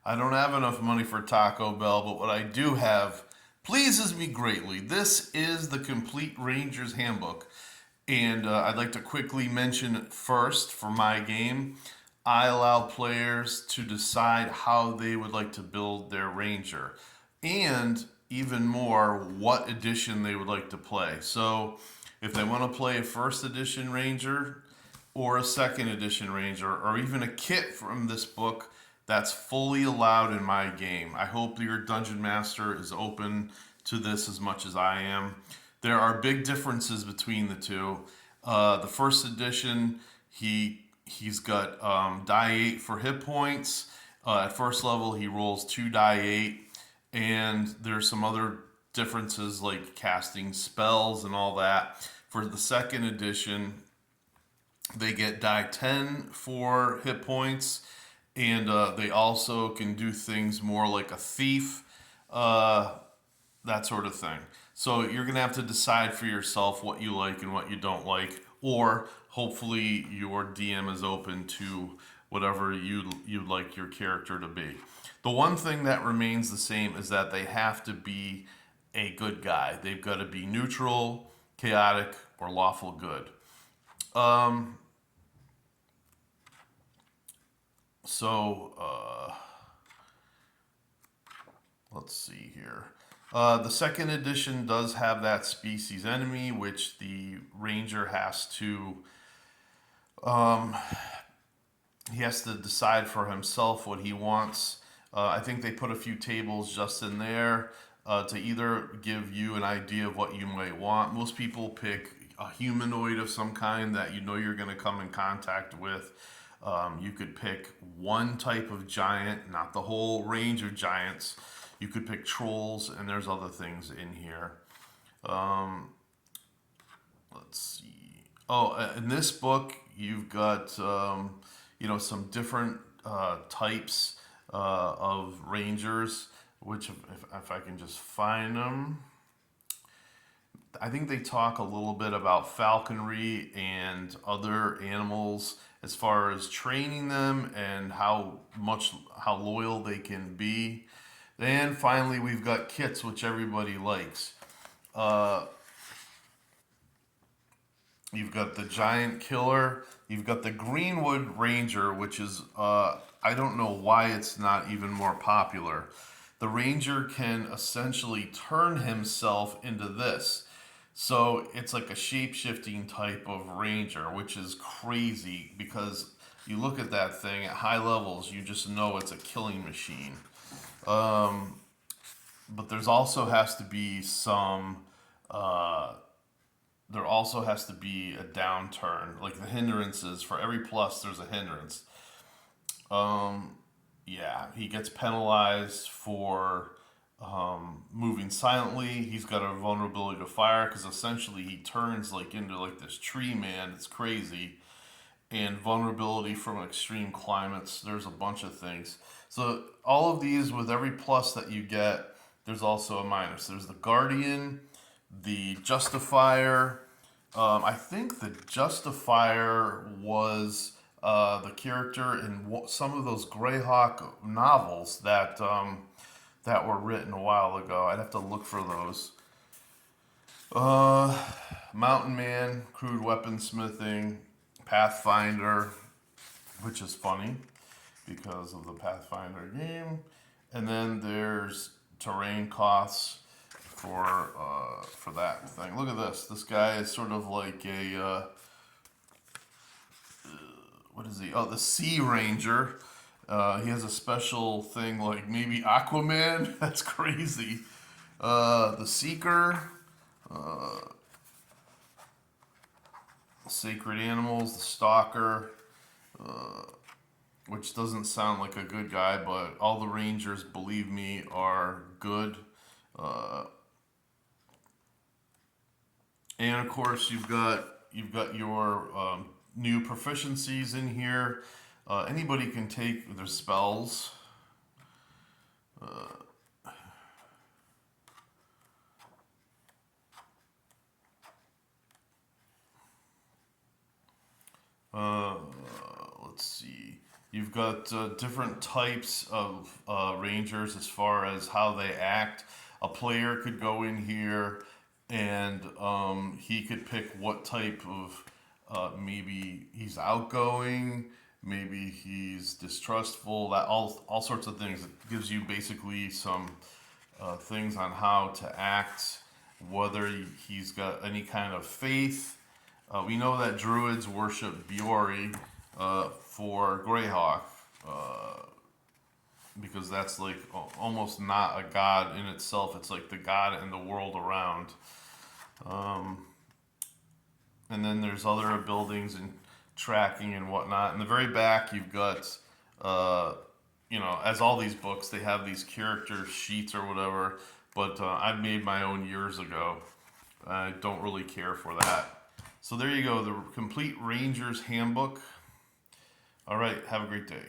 I don't have enough money for Taco Bell, but what I do have pleases me greatly. This is the Complete Rangers Handbook. And I'd like to quickly mention first for my game, I allow players to decide how they would like to build their Ranger. And even more, what edition they would like to play. So if they want to play a first edition Ranger, or a second edition Ranger, or even a kit from this book, that's fully allowed in my game. I hope your dungeon master is open to this as much as I am. There are big differences between the two. The first edition, he's got die 8 for hit points. At first level, he rolls 2 die 8, and there's some other differences like casting spells and all that. For the second edition, they get die 10 for hit points, and they also can do things more like a thief, uh, that sort of thing. So you're going to have to decide for yourself what you like and what you don't like, or hopefully your DM is open to whatever you'd like your character to be. The one thing that remains the same is that they have to be a good guy. They've got to be neutral, chaotic, or lawful good. Um, so let's see here. The second edition does have that species enemy, which the ranger has to um, he has to decide for himself what he wants. I think they put a few tables just in there to either give you an idea of what you might want. Most people pick a humanoid of some kind that you know you're going to come in contact with. You could pick one type of giant, not the whole range of giants. You could pick trolls, and there's other things in here. Um, let's see. Oh, in this book, you've got some different types of rangers, which if I can just find them, I think they talk a little bit about falconry and other animals as far as training them and how loyal they can be. And finally, we've got kits, which everybody likes. Uh, You've got the Giant Killer. You've got the Greenwood Ranger, which is, I don't know why it's not even more popular. The Ranger can essentially turn himself into this. So it's like a shape shifting type of Ranger, which is crazy because you look at that thing at high levels, you just know it's a killing machine. Um, but there's also has to be some uh, there also has to be a downturn. Like the hindrances, for every plus, there's a hindrance. Um, yeah, he gets penalized for moving silently. He's got a vulnerability to fire because essentially he turns like into like this tree man. It's crazy. And vulnerability from extreme climates. There's a bunch of things. So all of these, with every plus that you get, there's also a minus. There's the Guardian, the Justifier. I think the Justifier was the character in some of those Greyhawk novels that were written a while ago. I'd have to look for those. Uh, Mountain Man, Crude Weaponsmithing, Pathfinder, which is funny because of the Pathfinder game. And then there's terrain costs for that thing. Look at this. This guy is sort of like a what is he? Oh, the Sea Ranger. He has a special thing like maybe Aquaman. That's crazy. The Seeker, Sacred Animals, the Stalker, which doesn't sound like a good guy, but all the Rangers, believe me, are good. Uh, and of course, you've got your new proficiencies in here. Anybody can take their spells. Uh, let's see. You've got different types of rangers as far as how they act. A player could go in here and he could pick what type of maybe he's outgoing, maybe he's distrustful, that all sorts of things. It gives you basically some things on how to act, whether he's got any kind of faith. We know that druids worship Biori for Greyhawk because that's like almost not a god in itself. It's like the god and the world around. And then there's other buildings and tracking and whatnot. In the very back, you've got, as all these books, they have these character sheets or whatever. But I made my own years ago. I don't really care for that. So there you go, the Complete Rangers Handbook. All right, have a great day.